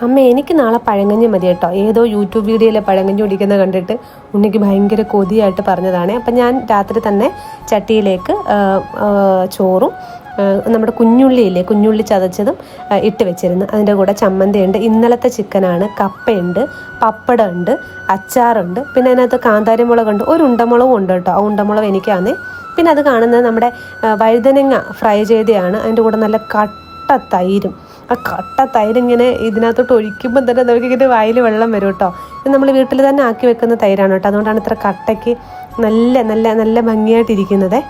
അമ്മ എനിക്ക് നാളെ പഴങ്കഞ്ഞി മതി കേട്ടോ. ഏതോ യൂട്യൂബ് വീഡിയോയിലെ പഴങ്കഞ്ഞി കുടിക്കുന്നത് കണ്ടിട്ട് ഉണ്ണിക്ക് ഭയങ്കര കൊതിയായിട്ട് പറഞ്ഞതാണ്. അപ്പം ഞാൻ രാത്രി തന്നെ ചട്ടിയിലേക്ക് ചോറും നമ്മുടെ കുഞ്ഞുള്ളിയില്ലേ, കുഞ്ഞുള്ളി ചതച്ചതും ഇട്ട് വെച്ചിരുന്നു. അതിൻ്റെ കൂടെ ചമ്മന്തിയുണ്ട്, ഇന്നലത്തെ ചിക്കനാണ്, കപ്പയുണ്ട്, പപ്പടമുണ്ട്, അച്ചാറുണ്ട്, പിന്നെ അതിനകത്ത് കാന്താരി മുളകുണ്ട്, ഒരു ഉണ്ടമുളകും ഉണ്ട് കേട്ടോ. ആ ഉണ്ടമുളക് എനിക്കാണ്. പിന്നെ അത് കാണുന്നത് നമ്മുടെ വഴുതനങ്ങ ഫ്രൈ ചെയ്തതാണ്. അതിൻ്റെ കൂടെ നല്ല കട്ട തൈരും. ആ കട്ട തൈരിങ്ങനെ ഇതിനകത്തോട്ട് ഒഴിക്കുമ്പോൾ തന്നെ നമുക്കിങ്ങനെ വായിൽ വെള്ളം വരും കേട്ടോ. ഇത് നമ്മൾ വീട്ടിൽ തന്നെ ആക്കി വെക്കുന്ന തൈരാണ് കേട്ടോ. അതുകൊണ്ടാണ് ഇത്ര കട്ടയ്ക്ക് നല്ല നല്ല നല്ല ഭംഗിയായിട്ടിരിക്കുന്നത്.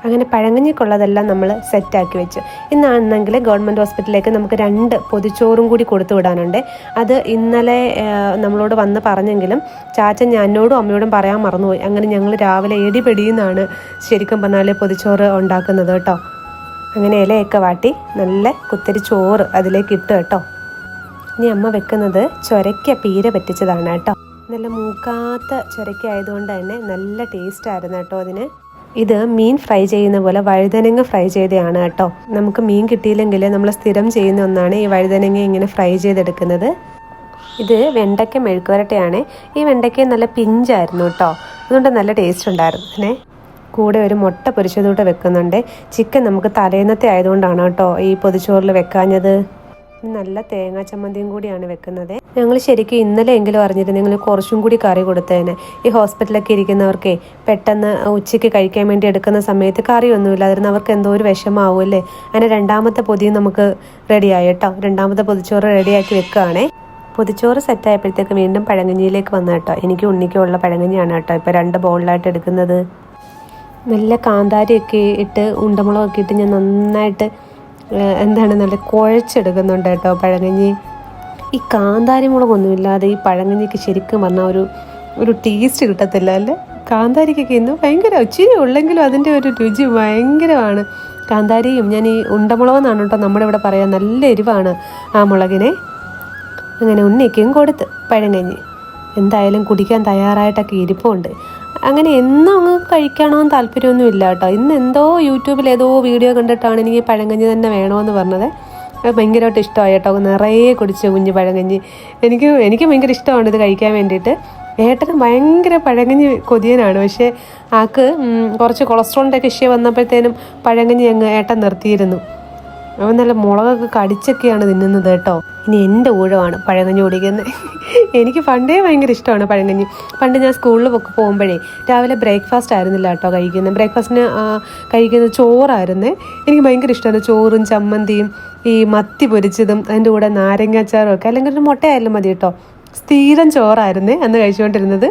അങ്ങനെ പഴങ്കഞ്ഞിക്കുള്ളതെല്ലാം നമ്മൾ സെറ്റാക്കി വെച്ചു. ഇന്നാണെങ്കിൽ ഗവൺമെൻറ് ഹോസ്പിറ്റലിലേക്ക് നമുക്ക് 2 പൊതിച്ചോറും കൂടി കൊടുത്തു വിടാനുണ്ട്. അത് ഇന്നലെ നമ്മളോട് വന്ന് പറഞ്ഞെങ്കിലും ചാച്ചൻ എന്നോടും അമ്മയോടും പറയാൻ മറന്നുപോയി. അങ്ങനെ ഞങ്ങൾ രാവിലെ എടിപെടിയെന്നാണ് ശരിക്കും പറഞ്ഞാൽ പൊതിച്ചോറ് ഉണ്ടാക്കുന്നത് കേട്ടോ. അങ്ങനെ ഇലയൊക്കെ വാട്ടി നല്ല കുത്തരി ചോറ് അതിലേക്ക് ഇട്ട് കേട്ടോ. ഇനി അമ്മ വെക്കുന്നത് ചൊരയ്ക്ക പീര പറ്റിച്ചതാണ് കേട്ടോ. നല്ല മൂക്കാത്ത ചൊരയ്ക്ക ആയതുകൊണ്ട് തന്നെ നല്ല ടേസ്റ്റ് ആയിരുന്നു കേട്ടോ അതിന്. ഇത് മീൻ ഫ്രൈ ചെയ്യുന്ന പോലെ വഴുതനങ്ങ ഫ്രൈ ചെയ്തതാണ് കേട്ടോ. നമുക്ക് മീൻ കിട്ടിയില്ലെങ്കിൽ നമ്മൾ സ്ഥിരം ചെയ്യുന്ന ഒന്നാണ് ഈ വഴുതനങ്ങ ഇങ്ങനെ ഫ്രൈ ചെയ്തെടുക്കുന്നത്. ഇത് വെണ്ടയ്ക്ക മെഴുക്കുവരട്ടയാണ്. ഈ വെണ്ടയ്ക്ക നല്ല പിഞ്ചായിരുന്നു കേട്ടോ. അതുകൊണ്ട് നല്ല ടേസ്റ്റ് ഉണ്ടായിരുന്നു. പിന്നെ കൂടെ ഒരു മുട്ട പൊരിച്ചതൂടെ വെക്കുന്നുണ്ട്. ചിക്കൻ നമുക്ക് തലേന്നത്തെ ആയതുകൊണ്ടാണ് കേട്ടോ ഈ പൊതിച്ചോറിൽ വെക്കാഞ്ഞത്. നല്ല തേങ്ങാ ചമ്മന്തിയും കൂടിയാണ് വെക്കുന്നത്. ഞങ്ങൾ ശരിക്കും ഇന്നലെ എങ്കിലും അറിഞ്ഞിരുന്നെങ്കിൽ കുറച്ചും കൂടി കറി കൊടുത്തേനെ. ഈ ഹോസ്പിറ്റലൊക്കെ ഇരിക്കുന്നവർക്കേ പെട്ടെന്ന് ഉച്ചയ്ക്ക് കഴിക്കാൻ വേണ്ടി എടുക്കുന്ന സമയത്ത് കറിയൊന്നുമില്ലാതിരുന്ന അവർക്ക് എന്തോ ഒരു വിഷമാവുമല്ലേ. അങ്ങനെ 2ാമത്തെ പൊതിയും നമുക്ക് റെഡിയായി കേട്ടോ. 2ാമത്തെ പൊതിച്ചോറ് റെഡിയാക്കി വെക്കുകയാണേ. പൊതിച്ചോറ് സെറ്റായപ്പോഴത്തേക്ക് വീണ്ടും പഴങ്കഞ്ഞിയിലേക്ക് വന്നു കേട്ടോ. എനിക്ക് ഉണ്ണിക്കുള്ള പഴങ്കഞ്ഞിയാണ് കേട്ടോ ഇപ്പോൾ 2 ബൗളിലായിട്ട് എടുക്കുന്നത്. നല്ല കാന്താരിയൊക്കെ ഇട്ട് ഉണ്ടമുളകൊക്കെ ഇട്ട് ഞാൻ നന്നായിട്ട് നല്ല കുഴച്ചെടുക്കുന്നുണ്ട് കേട്ടോ പഴങ്കഞ്ഞി. ഈ കാന്താരി മുളകൊന്നുമില്ലാതെ ഈ പഴങ്കഞ്ഞിക്ക് ശരിക്കും പറഞ്ഞാൽ ഒരു ടേസ്റ്റ് കിട്ടത്തില്ല അല്ലേ. കാന്താരിക്കൊക്കെ ഇന്ന് ഭയങ്കര ഇച്ചിരി ഉള്ളെങ്കിലും അതിൻ്റെ ഒരു രുചി ഭയങ്കരമാണ്. കാന്താരിയും ഞാൻ ഈ ഉണ്ടമുളകെന്നാണ് കേട്ടോ നമ്മുടെ ഇവിടെ പറയാം. നല്ല എരിവാണ് ആ മുളകിനെ. അങ്ങനെ ഉണ്ണിക്കും കൊടുത്ത് പഴങ്കഞ്ഞി. എന്തായാലും കുടിക്കാൻ തയ്യാറായിട്ടൊക്കെ ഇരിപ്പുണ്ട്. അങ്ങനെ എന്നും അങ്ങ് കഴിക്കണമെന്ന് താല്പര്യമൊന്നും ഇല്ല കേട്ടോ. ഇന്ന് എന്തോ യൂട്യൂബിൽ ഏതോ വീഡിയോ കണ്ടിട്ടാണ് എനിക്ക് പഴങ്കഞ്ഞി തന്നെ വേണമെന്ന് പറഞ്ഞത്. ഭയങ്കരമായിട്ട് ഇഷ്ടമായി കേട്ടോ. നിറയെ കുടിച്ചു കുഞ്ഞ് പഴങ്കഞ്ഞി. എനിക്ക് ഭയങ്കര ഇഷ്ടമാണ് ഇത് കഴിക്കാൻ വേണ്ടിയിട്ട്. ഏട്ടനും ഭയങ്കര പഴങ്കഞ്ഞി കൊതിയനാണ്. പക്ഷേ ആൾക്ക് കുറച്ച് കൊളസ്ട്രോളിൻ്റെ ഒക്കെ ഇഷ്യൂ വന്നപ്പോഴത്തേനും പഴങ്കഞ്ഞി അങ്ങ് ഏട്ടൻ നിർത്തിയിരുന്നു. അവൻ നല്ല മുളകൊക്കെ കടിച്ചൊക്കെയാണ് തിന്നുന്നത് കേട്ടോ. ഇനി എൻ്റെ ഊഴമാണ് പഴങ്കഞ്ഞി കുടിക്കുന്നത്. എനിക്ക് പണ്ടേ ഭയങ്കര ഇഷ്ടമാണ് പഴങ്കഞ്ഞി. പണ്ട് ഞാൻ സ്കൂളിൽ പോകുമ്പോഴേ രാവിലെ ബ്രേക്ക്ഫാസ്റ്റ് ആയിരുന്നില്ല കേട്ടോ കഴിക്കുന്നത്. ബ്രേക്ക്ഫാസ്റ്റിന് കഴിക്കുന്നത് ചോറായിരുന്നു. എനിക്ക് ഭയങ്കര ഇഷ്ടമാണ് ചോറും ചമ്മന്തിയും ഈ മത്തി പൊരിച്ചതും അതിൻ്റെ കൂടെ നാരങ്ങാച്ചാറും ഒക്കെ, അല്ലെങ്കിൽ ഒരു മുട്ടയായാലും മതി കേട്ടോ. സ്ഥിരം ചോറായിരുന്നേ അന്ന് കഴിച്ചുകൊണ്ടിരുന്നത്.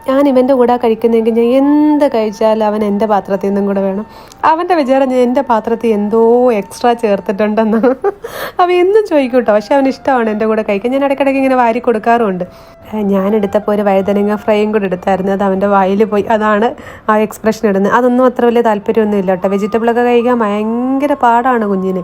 ഞാൻ ഇവൻ്റെ കൂടെ കഴിക്കുന്നതെങ്കിൽ ഞാൻ എന്ത് കഴിച്ചാലും അവൻ എൻ്റെ പാത്രത്തിൽ നിന്നും കൂടെ വേണം. അവൻ്റെ വിചാരം ഞാൻ എൻ്റെ പാത്രത്തിൽ എന്തോ എക്സ്ട്രാ ചേർത്തിട്ടുണ്ടെന്ന് അവൻ എന്നും ചോദിക്കും കേട്ടോ. പക്ഷെ അവന് ഇഷ്ടമാണ് എൻ്റെ കൂടെ കഴിക്കാൻ. ഞാൻ ഇടയ്ക്കിടയ്ക്ക് ഇങ്ങനെ വാരി കൊടുക്കാറുമുണ്ട്. ഞാനെടുത്തപ്പോൾ ഒരു വഴുതനങ്ങ ഫ്രൈയും കൂടെ എടുത്തായിരുന്നു. അത് അവൻ്റെ വായിൽ പോയി. അതാണ് ആ എക്സ്പ്രഷൻ ഇടുന്നത്. അതൊന്നും അത്ര വലിയ താല്പര്യമൊന്നും ഇല്ല കേട്ടോ. വെജിറ്റബിളൊക്കെ കഴിക്കാൻ ഭയങ്കര പാടാണ് കുഞ്ഞിന്.